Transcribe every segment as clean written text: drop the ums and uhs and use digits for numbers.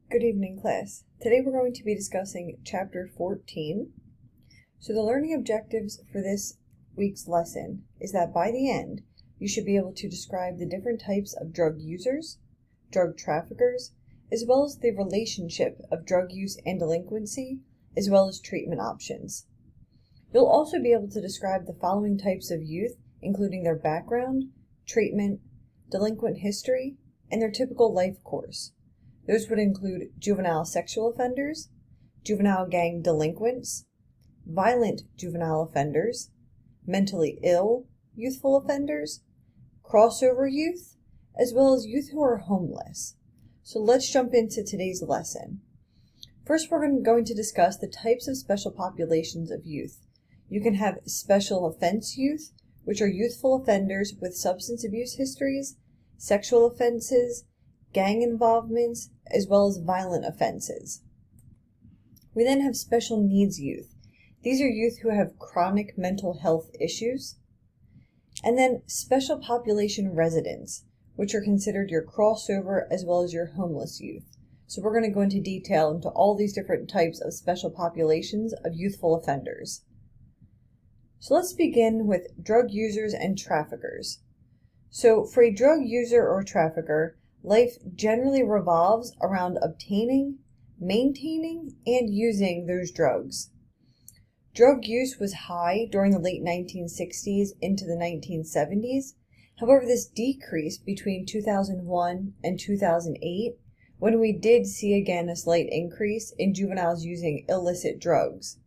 Good evening, class. Today we're going to be discussing Chapter 14. So the learning objectives for this week's lesson is that by the end, you should be able to describe the different types of drug users, drug traffickers, as well as the relationship of drug use and delinquency, as well as treatment options. You'll also be able to describe the following types of youth, including their background, treatment, delinquent history, and their typical life course. Those would include juvenile sexual offenders, juvenile gang delinquents, violent juvenile offenders, mentally ill youthful offenders, crossover youth, as well as youth who are homeless. So let's jump into today's lesson. First, we're going to discuss the types of special populations of youth. You can have special offense youth, which are youthful offenders with substance abuse histories, sexual offenses, gang involvements, as well as violent offenses. We then have special needs youth. These are youth who have chronic mental health issues. And then special population residents, which are considered your crossover as well as your homeless youth. So we're going to go into detail into all these different types of special populations of youthful offenders. So let's begin with drug users and traffickers. So for a drug user or trafficker, life generally revolves around obtaining, maintaining, and using those drugs. Drug use was high during the late 1960s into the 1970s. However, this decreased between 2001 and 2008, when we did see again a slight increase in juveniles using illicit drugs.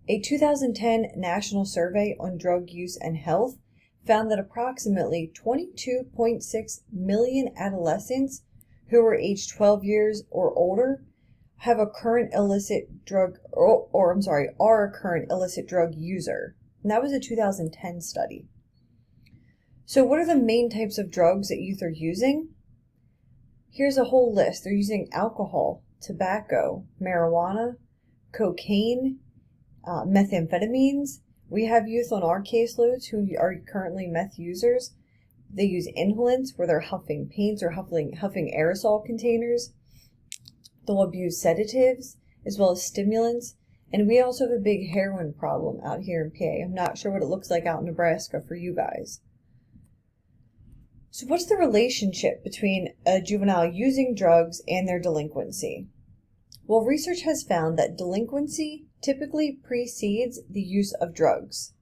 A 2010 national survey on drug use and health found that approximately 22.6 million adolescents who were aged 12 years or older have a current illicit drug, are a current illicit drug user. And that was a 2010 study. So what are the main types of drugs that youth are using? Here's a whole list. They're using alcohol, tobacco, marijuana, cocaine, methamphetamines. We have youth on our caseloads who are currently meth users. They use inhalants where they're huffing paints or huffing aerosol containers. They'll abuse sedatives as well as stimulants. And we also have a big heroin problem out here in PA. I'm not sure what it looks like out in Nebraska for you guys. So what's the relationship between a juvenile using drugs and their delinquency? Well, research has found that delinquency typically precedes the use of drugs.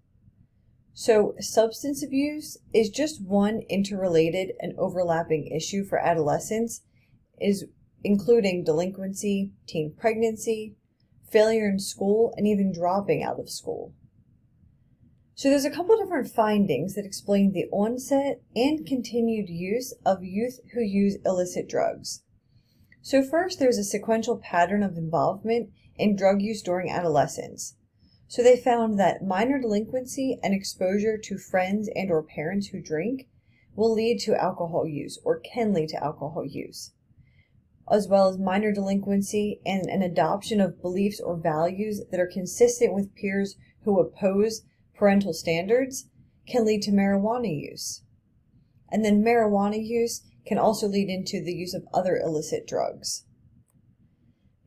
So substance abuse is just one interrelated and overlapping issue for adolescents, including delinquency, teen pregnancy, failure in school, and even dropping out of school. So there's a couple different findings that explain the onset and continued use of youth who use illicit drugs. So first, there's a sequential pattern of involvement in drug use during adolescence. So they found that minor delinquency and exposure to friends and or parents who drink will lead to alcohol use or can lead to alcohol use, as well as minor delinquency and an adoption of beliefs or values that are consistent with peers who oppose parental standards can lead to marijuana use. And then marijuana use can also lead into the use of other illicit drugs.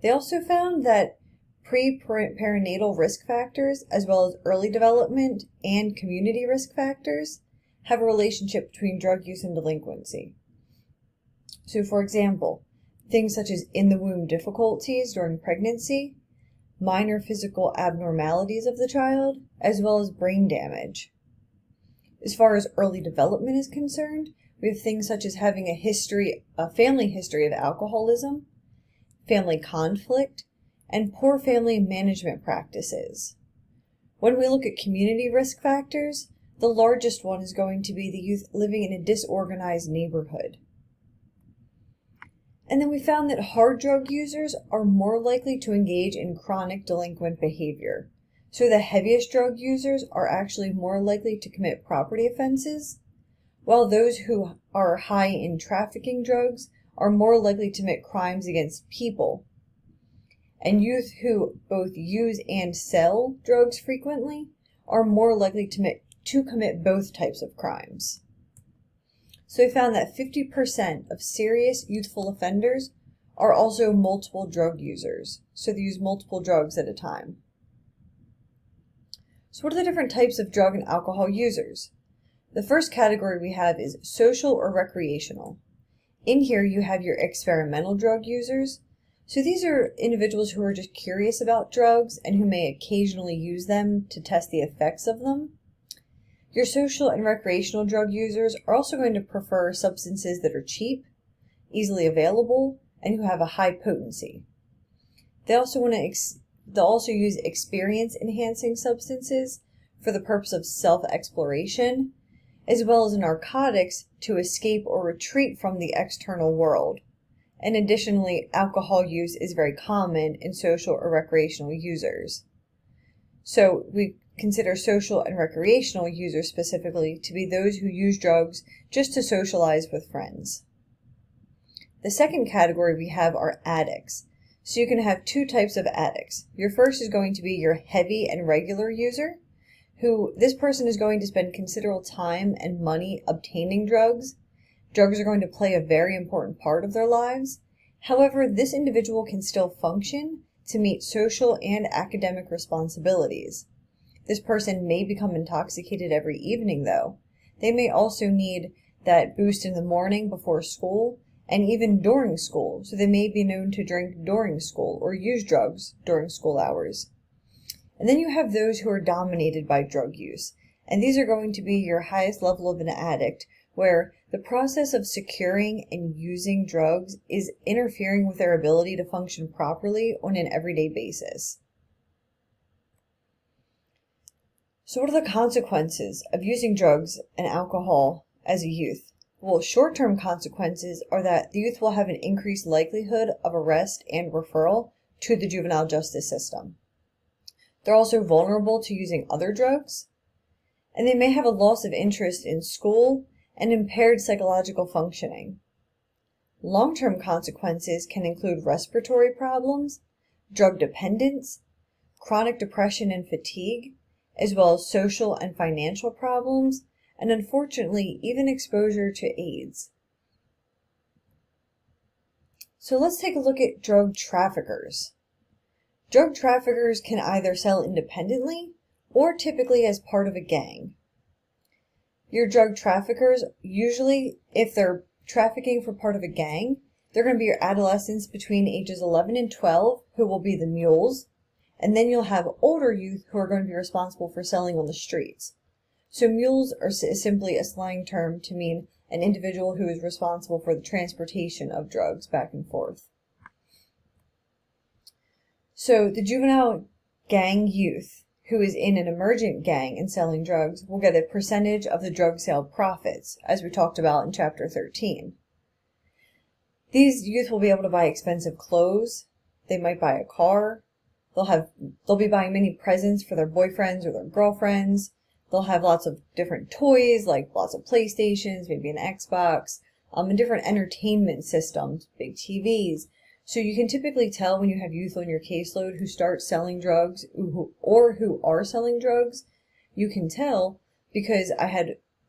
They also found that pre-perinatal risk factors, as well as early development and community risk factors, have a relationship between drug use and delinquency. So for example, things such as in-the-womb difficulties during pregnancy, minor physical abnormalities of the child, as well as brain damage. As far as early development is concerned, we have things such as having a family history of alcoholism, family conflict, and poor family management practices. When we look at community risk factors, the largest one is going to be the youth living in a disorganized neighborhood. And then we found that hard drug users are more likely to engage in chronic delinquent behavior. So the heaviest drug users are actually more likely to commit property offenses, while those who are high in trafficking drugs are more likely to commit crimes against people. And youth who both use and sell drugs frequently are more likely to commit both types of crimes. So we found that 50% of serious youthful offenders are also multiple drug users, so they use multiple drugs at a time. So what are the different types of drug and alcohol users? The first category we have is social or recreational. In here you have your experimental drug users. So these are individuals who are just curious about drugs and who may occasionally use them to test the effects of them. Your social and recreational drug users are also going to prefer substances that are cheap, easily available, and who have a high potency. They'll also use experience-enhancing substances for the purpose of self-exploration, as well as narcotics to escape or retreat from the external world. And additionally, alcohol use is very common in social or recreational users. So we consider social and recreational users specifically to be those who use drugs just to socialize with friends. The second category we have are addicts. So you can have two types of addicts. Your first is going to be your heavy and regular user, who this person is going to spend considerable time and money obtaining drugs. Drugs are going to play a very important part of their lives. However, this individual can still function to meet social and academic responsibilities. This person may become intoxicated every evening, though. They may also need that boost in the morning before school and even during school, so they may be known to drink during school or use drugs during school hours. And then you have those who are dominated by drug use, and these are going to be your highest level of an addict, where the process of securing and using drugs is interfering with their ability to function properly on an everyday basis. So what are the consequences of using drugs and alcohol as a youth? Well, short-term consequences are that the youth will have an increased likelihood of arrest and referral to the juvenile justice system. They're also vulnerable to using other drugs, and they may have a loss of interest in school and impaired psychological functioning. Long-term consequences can include respiratory problems, drug dependence, chronic depression and fatigue, as well as social and financial problems, and unfortunately, even exposure to AIDS. So let's take a look at drug traffickers. Drug traffickers can either sell independently or typically as part of a gang. Your drug traffickers, usually if they're trafficking for part of a gang, they're going to be your adolescents between ages 11 and 12 who will be the mules, and then you'll have older youth who are going to be responsible for selling on the streets. So mules are simply a slang term to mean an individual who is responsible for the transportation of drugs back and forth. So the juvenile gang youth who is in an emergent gang and selling drugs will get a percentage of the drug sale profits, as we talked about in chapter 13. These youth will be able to buy expensive clothes, they might buy a car, they'll be buying many presents for their boyfriends or their girlfriends, they'll have lots of different toys, like lots of PlayStations, maybe an Xbox, and different entertainment systems, big TVs. So you can typically tell when you have youth on your caseload who start selling drugs or who are selling drugs. You can tell because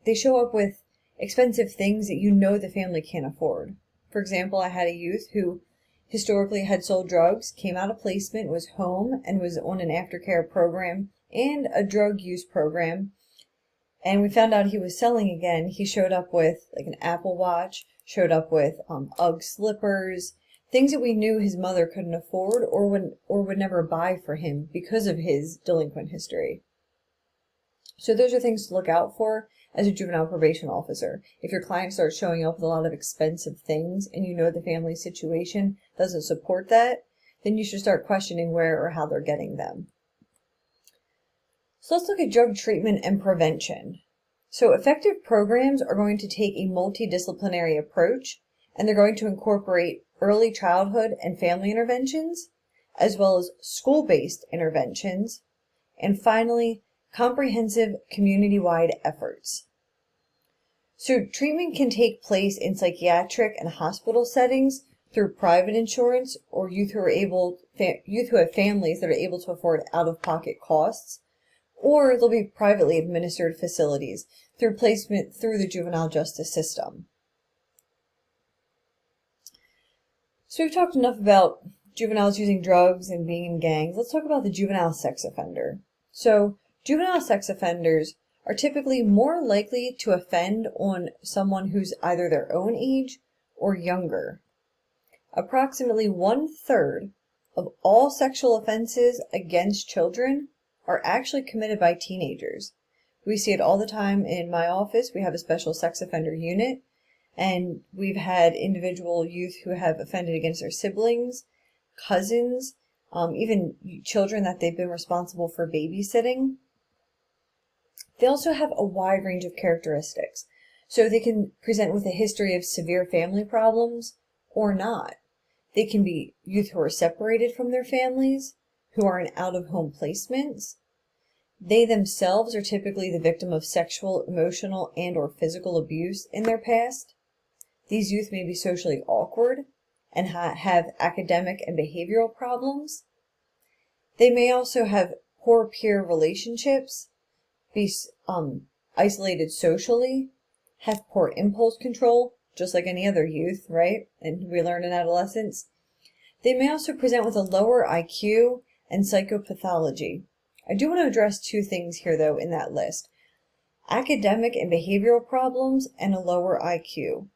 they show up with expensive things that you know the family can't afford. For example, I had a youth who historically had sold drugs, came out of placement, was home, and was on an aftercare program and a drug use program. And we found out he was selling again. He showed up with like an Apple Watch, showed up with UGG slippers, things that we knew his mother couldn't afford or would never buy for him because of his delinquent history. So those are things to look out for as a juvenile probation officer. If your client starts showing up with a lot of expensive things and you know the family situation doesn't support that, then you should start questioning where or how they're getting them. So let's look at drug treatment and prevention. So effective programs are going to take a multidisciplinary approach, and they're going to incorporate early childhood and family interventions, as well as school-based interventions, and finally, comprehensive community-wide efforts. So treatment can take place in psychiatric and hospital settings through private insurance or youth who have families that are able to afford out-of-pocket costs, or they'll be privately administered facilities through placement through the juvenile justice system. So we've talked enough about juveniles using drugs and being in gangs. Let's talk about the juvenile sex offender. So juvenile sex offenders are typically more likely to offend on someone who's either their own age or younger. Approximately 1/3 of all sexual offenses against children are actually committed by teenagers. We see it all the time in my office. We have a special sex offender unit, and we've had individual youth who have offended against their siblings, cousins, even children that they've been responsible for babysitting. They also have a wide range of characteristics. So they can present with a history of severe family problems or not. They can be youth who are separated from their families, who are in out-of-home placements. They themselves are typically the victim of sexual, emotional, and or physical abuse in their past. These youth may be socially awkward and have academic and behavioral problems. They may also have poor peer relationships, be isolated socially, have poor impulse control, just like any other youth, right? And we learn in adolescence. They may also present with a lower IQ and psychopathology. I do want to address two things here, though, in that list: academic and behavioral problems and a lower IQ.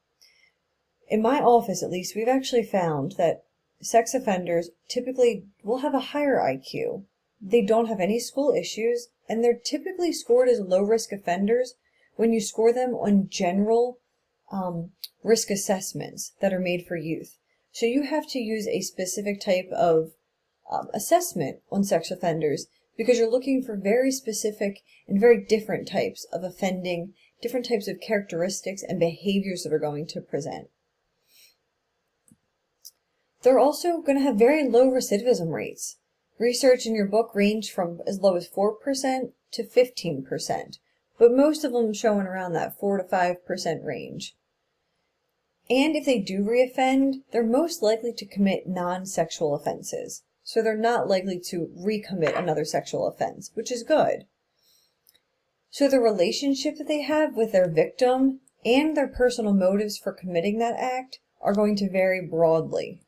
In my office, at least, we've actually found that sex offenders typically will have a higher IQ. They don't have any school issues, and they're typically scored as low-risk offenders when you score them on general risk assessments that are made for youth. So you have to use a specific type of assessment on sex offenders because you're looking for very specific and very different types of offending, different types of characteristics and behaviors that are going to present. They're also going to have very low recidivism rates. Research in your book ranged from as low as 4% to 15%, but most of them showing around that 4 to 5% range. And if they do reoffend, they're most likely to commit non-sexual offenses. So they're not likely to recommit another sexual offense, which is good. So the relationship that they have with their victim and their personal motives for committing that act are going to vary broadly.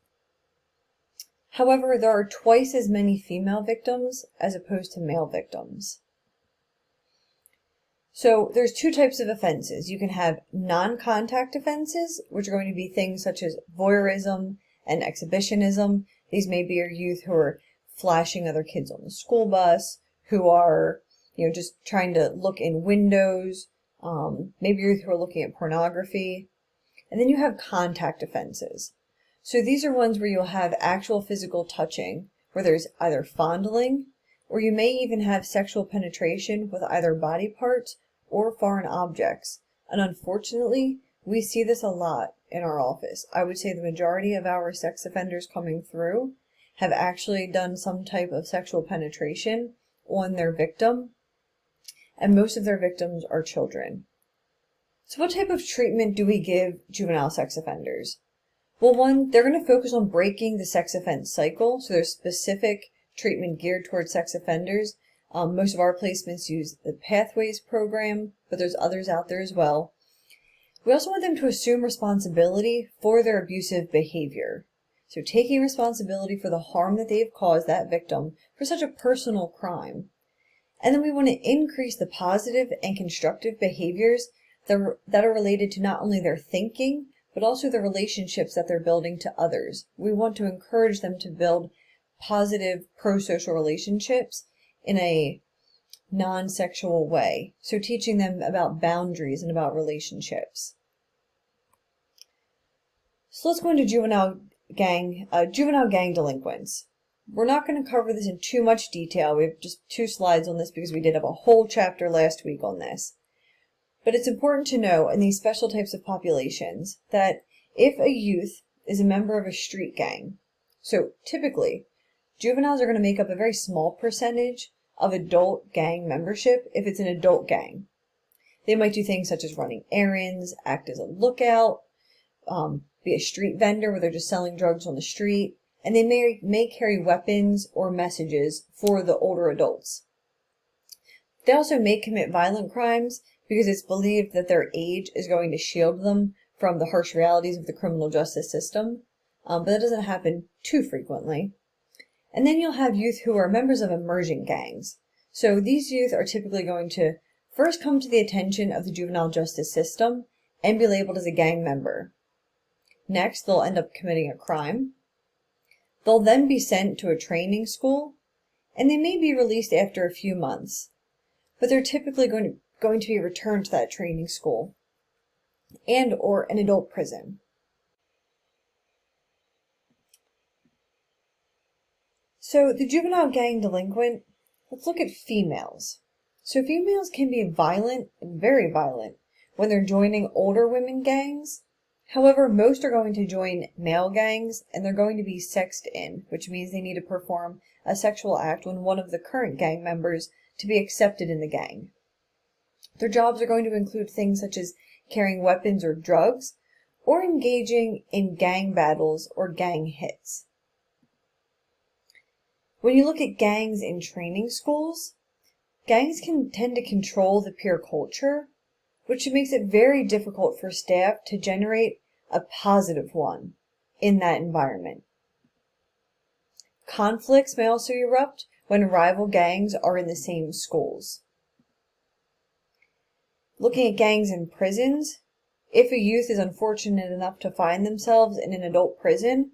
However, there are twice as many female victims as opposed to male victims. So there's two types of offenses. You can have non-contact offenses, which are going to be things such as voyeurism and exhibitionism. These may be your youth who are flashing other kids on the school bus, who are, just trying to look in windows, maybe youth who are looking at pornography. And then you have contact offenses. So these are ones where you'll have actual physical touching, where there's either fondling, or you may even have sexual penetration with either body parts or foreign objects. And unfortunately, we see this a lot in our office. I would say the majority of our sex offenders coming through have actually done some type of sexual penetration on their victim, and most of their victims are children. So what type of treatment do we give juvenile sex offenders? Well, one, they're going to focus on breaking the sex offense cycle, so there's specific treatment geared towards sex offenders. Most of our placements use the Pathways program, but there's others out there as well. We also want them to assume responsibility for their abusive behavior. So taking responsibility for the harm that they've caused that victim for such a personal crime. And then we want to increase the positive and constructive behaviors that are related to not only their thinking, but also the relationships that they're building to others. We want to encourage them to build positive pro-social relationships in a non-sexual way. So teaching them about boundaries and about relationships. So let's go into juvenile gang delinquents. We're not going to cover this in too much detail. We have just 2 slides on this because we did have a whole chapter last week on this. But it's important to know in these special types of populations that if a youth is a member of a street gang, so typically juveniles are going to make up a very small percentage of adult gang membership if it's an adult gang. They might do things such as running errands, act as a lookout, be a street vendor where they're just selling drugs on the street, and they may carry weapons or messages for the older adults. They also may commit violent crimes because it's believed that their age is going to shield them from the harsh realities of the criminal justice system. but that doesn't happen too frequently. And then you'll have youth who are members of emergent gangs. So these youth are typically going to first come to the attention of the juvenile justice system and be labeled as a gang member. Next, they'll end up committing a crime. They'll then be sent to a training school, and they may be released after a few months, but they're typically going to be returned to that training school and or an adult prison. So the juvenile gang delinquent, let's look at females. So females can be violent, very violent, when they're joining older women gangs. However, most are going to join male gangs, and they're going to be sexed in, which means they need to perform a sexual act with one of the current gang members to be accepted in the gang. Their jobs are going to include things such as carrying weapons or drugs, or engaging in gang battles or gang hits. When you look at gangs in training schools, gangs can tend to control the peer culture, which makes it very difficult for staff to generate a positive one in that environment. Conflicts may also erupt when rival gangs are in the same schools. Looking at gangs in prisons, if a youth is unfortunate enough to find themselves in an adult prison,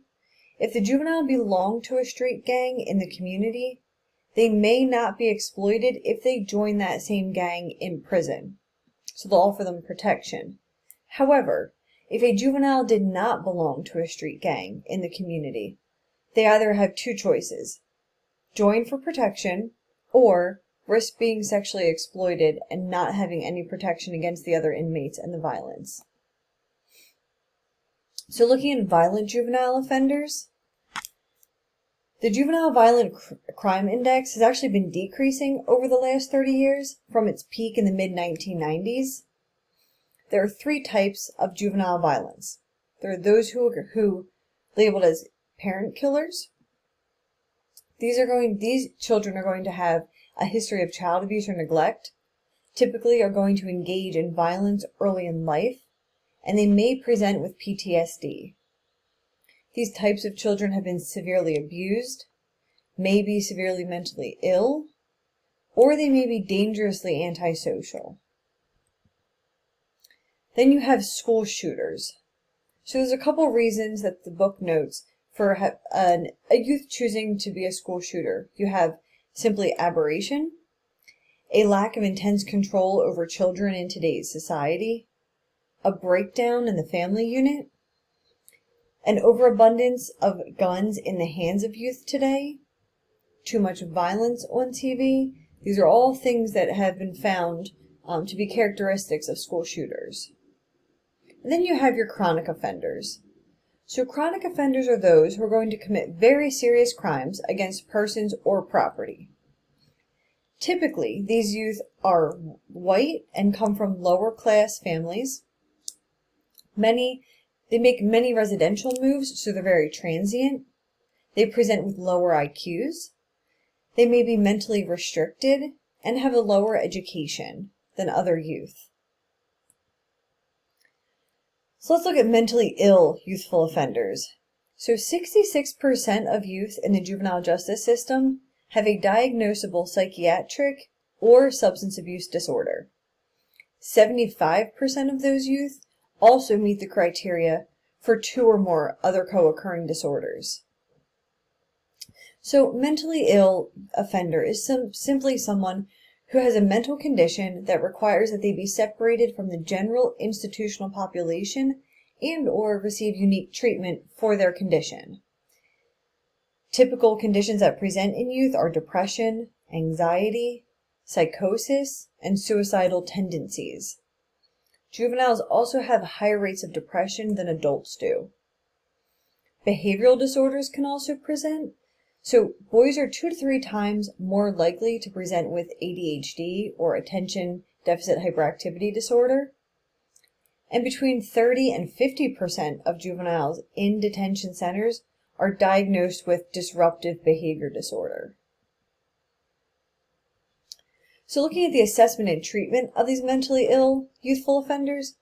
if the juvenile belong to a street gang in the community, they may not be exploited if they join that same gang in prison, so they'll offer them protection. However, if a juvenile did not belong to a street gang in the community, they either have two choices: join for protection, or risk being sexually exploited and not having any protection against the other inmates and the violence. So looking at violent juvenile offenders, the juvenile violent crime index has actually been decreasing over the last 30 years from its peak in the mid-1990s. There are three types of juvenile violence. There are those who labeled as parent killers. These children are going to have a history of child abuse or neglect, typically are going to engage in violence early in life, and they may present with PTSD. These types of children have been severely abused, may be severely mentally ill, or they may be dangerously antisocial. Then you have school shooters. So there's a couple reasons that the book notes for a youth choosing to be a school shooter. You have simply aberration, a lack of intense control over children in today's society, a breakdown in the family unit, an overabundance of guns in the hands of youth today, too much violence on TV. These are all things that have been found to be characteristics of school shooters. And then you have your chronic offenders. So chronic offenders are those who are going to commit very serious crimes against persons or property. Typically, these youth are white and come from lower class families. They make many residential moves, so they're very transient. They present with lower IQs. They may be mentally restricted and have a lower education than other youth. So let's look at mentally ill youthful offenders. So 66% of youth in the juvenile justice system have a diagnosable psychiatric or substance abuse disorder. 75% of those youth also meet the criteria for 2 or more other co-occurring disorders. So mentally ill offender is simply someone who has a mental condition that requires that they be separated from the general institutional population and or receive unique treatment for their condition. Typical conditions that present in youth are depression, anxiety, psychosis, and suicidal tendencies. Juveniles also have higher rates of depression than adults do. Behavioral disorders can also present. So boys are 2 to 3 times more likely to present with ADHD or attention deficit hyperactivity disorder. And between 30 and 50% of juveniles in detention centers are diagnosed with disruptive behavior disorder. So looking at the assessment and treatment of these mentally ill youthful offenders,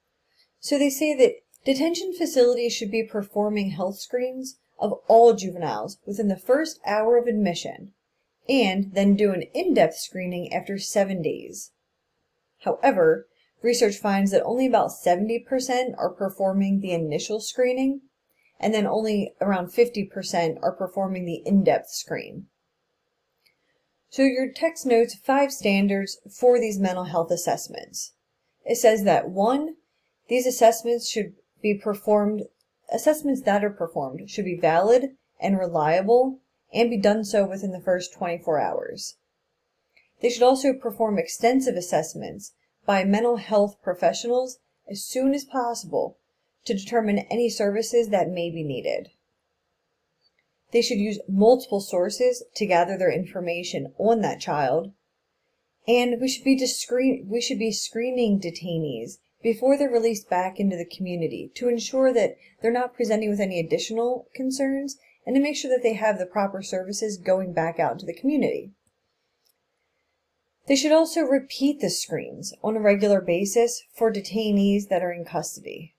so they say that Detention facilities should be performing health screens of all juveniles within the first hour of admission, and then do an in-depth screening after 7 days. However, research finds that only about 70% are performing the initial screening, and then only around 50% are performing the in-depth screen. So your text notes 5 standards for these mental health assessments. It says that 1, these assessments that are performed should be valid and reliable and be done so within the first 24 hours. They should also perform extensive assessments by mental health professionals as soon as possible to determine any services that may be needed. They should use multiple sources to gather their information on that child, and we should be screening detainees before they're released back into the community to ensure that they're not presenting with any additional concerns and to make sure that they have the proper services going back out into the community. They should also repeat the screens on a regular basis for detainees that are in custody.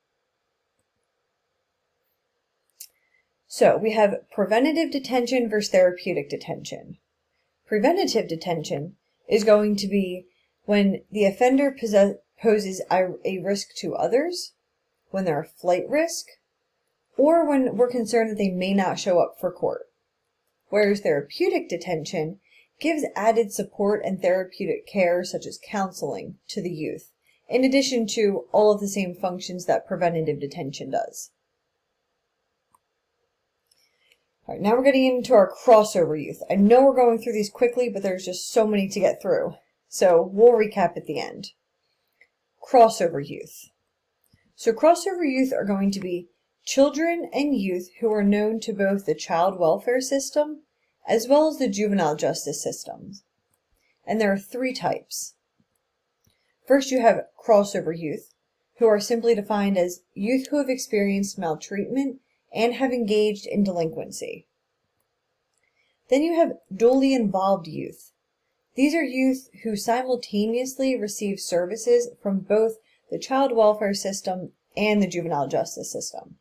So we have preventative detention versus therapeutic detention. Preventative detention is going to be when the offender poses a risk to others, when they're a flight risk, or when we're concerned that they may not show up for court. Whereas therapeutic detention gives added support and therapeutic care such as counseling to the youth, in addition to all of the same functions that preventative detention does. All right, now we're getting into our crossover youth. I know we're going through these quickly, but there's just so many to get through. So we'll recap at the end. Crossover youth. So crossover youth are going to be children and youth who are known to both the child welfare system as well as the juvenile justice systems. And there are 3 types. First, you have crossover youth, who are simply defined as youth who have experienced maltreatment and have engaged in delinquency. Then you have dually involved youth. These are youth who simultaneously receive services from both the child welfare system and the juvenile justice system.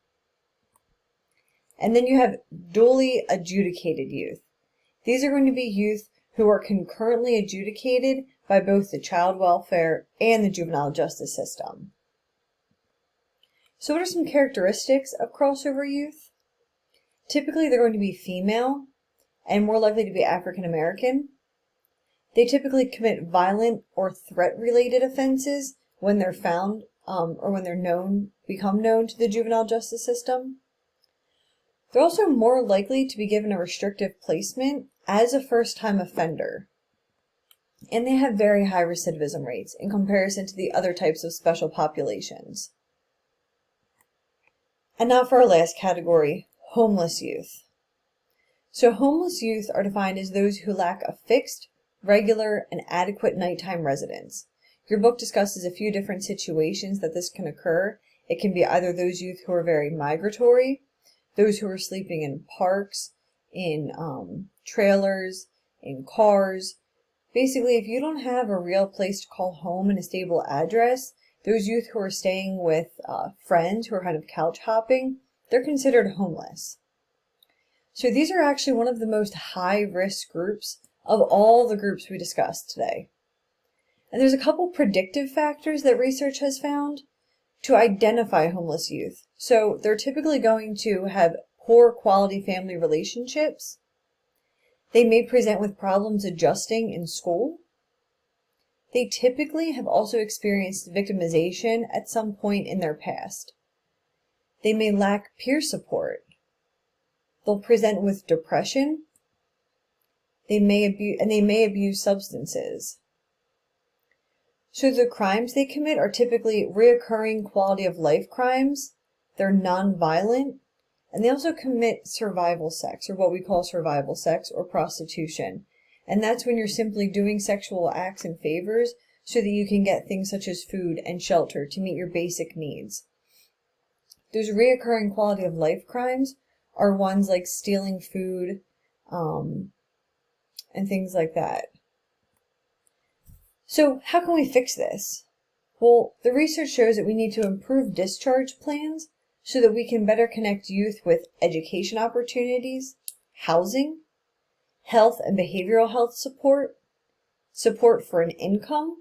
And then you have dually adjudicated youth. These are going to be youth who are concurrently adjudicated by both the child welfare and the juvenile justice system. So what are some characteristics of crossover youth? Typically, they're going to be female and more likely to be African American. They typically commit violent or threat-related offenses when they're found or when they're become known to the juvenile justice system. They're also more likely to be given a restrictive placement as a first-time offender. And they have very high recidivism rates in comparison to the other types of special populations. And now for our last category, homeless youth. So homeless youth are defined as those who lack a fixed, regular, and adequate nighttime residence. Your book discusses a few different situations that this can occur. It can be either those youth who are very migratory, those who are sleeping in parks, in trailers, in cars. Basically, if you don't have a real place to call home and a stable address, those youth who are staying with friends who are kind of couch hopping, they're considered homeless. So these are actually one of the most high-risk groups of all the groups we discussed today. And there's a couple predictive factors that research has found to identify homeless youth. So they're typically going to have poor quality family relationships. They may present with problems adjusting in school. They typically have also experienced victimization at some point in their past. They may lack peer support. They'll present with depression. They may abuse substances. So the crimes they commit are typically reoccurring quality of life crimes. They're non-violent, and they also commit survival sex, or what we call survival sex or prostitution. And that's when you're simply doing sexual acts and favors so that you can get things such as food and shelter to meet your basic needs. Those reoccurring quality of life crimes are ones like stealing food, and things like that. So how can we fix this? Well, the research shows that we need to improve discharge plans so that we can better connect youth with education opportunities, housing, health and behavioral health support, support for an income,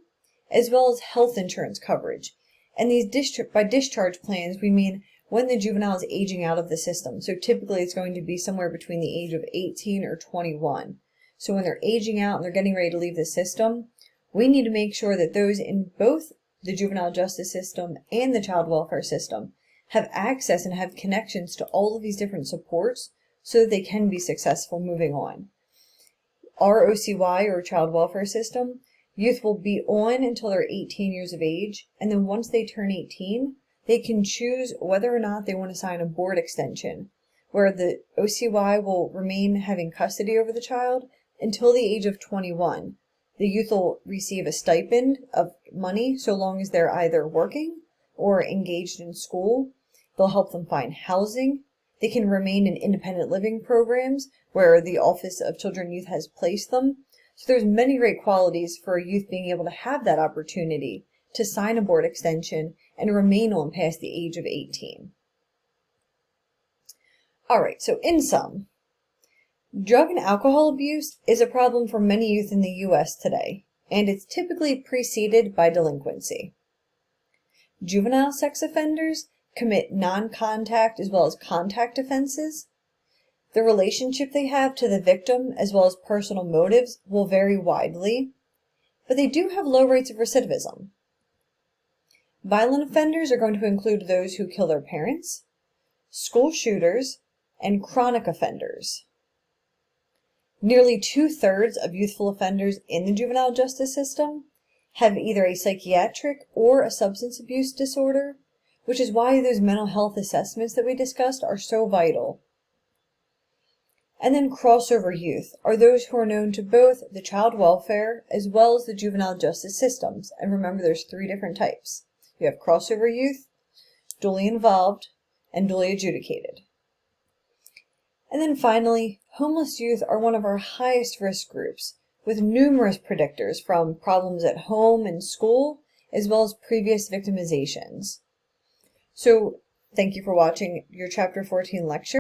as well as health insurance coverage. And these by discharge plans, we mean when the juvenile is aging out of the system. So typically it's going to be somewhere between the age of 18 or 21. So when they're aging out and they're getting ready to leave the system, we need to make sure that those in both the juvenile justice system and the child welfare system have access and have connections to all of these different supports so that they can be successful moving on. Our OCY, or child welfare system, youth will be on until they're 18 years of age, and then once they turn 18, they can choose whether or not they want to sign a board extension, where the OCY will remain having custody over the child until the age of 21. The youth will receive a stipend of money so long as they're either working or engaged in school. They'll help them find housing. They can remain in independent living programs where the Office of Children and Youth has placed them. So there's many great qualities for a youth being able to have that opportunity to sign a board extension and remain on past the age of 18. All right, so in sum, drug and alcohol abuse is a problem for many youth in the U.S. today, and it's typically preceded by delinquency. Juvenile sex offenders commit non-contact as well as contact offenses. The relationship they have to the victim as well as personal motives will vary widely, but they do have low rates of recidivism. Violent offenders are going to include those who kill their parents, school shooters, and chronic offenders. Nearly 2/3 of youthful offenders in the juvenile justice system have either a psychiatric or a substance abuse disorder, which is why those mental health assessments that we discussed are so vital. And then crossover youth are those who are known to both the child welfare as well as the juvenile justice systems. And remember, there's 3 different types. You have crossover youth, duly involved, and duly adjudicated. And then finally, homeless youth are one of our highest risk groups, with numerous predictors from problems at home and school, as well as previous victimizations. So, thank you for watching your Chapter 14 lecture.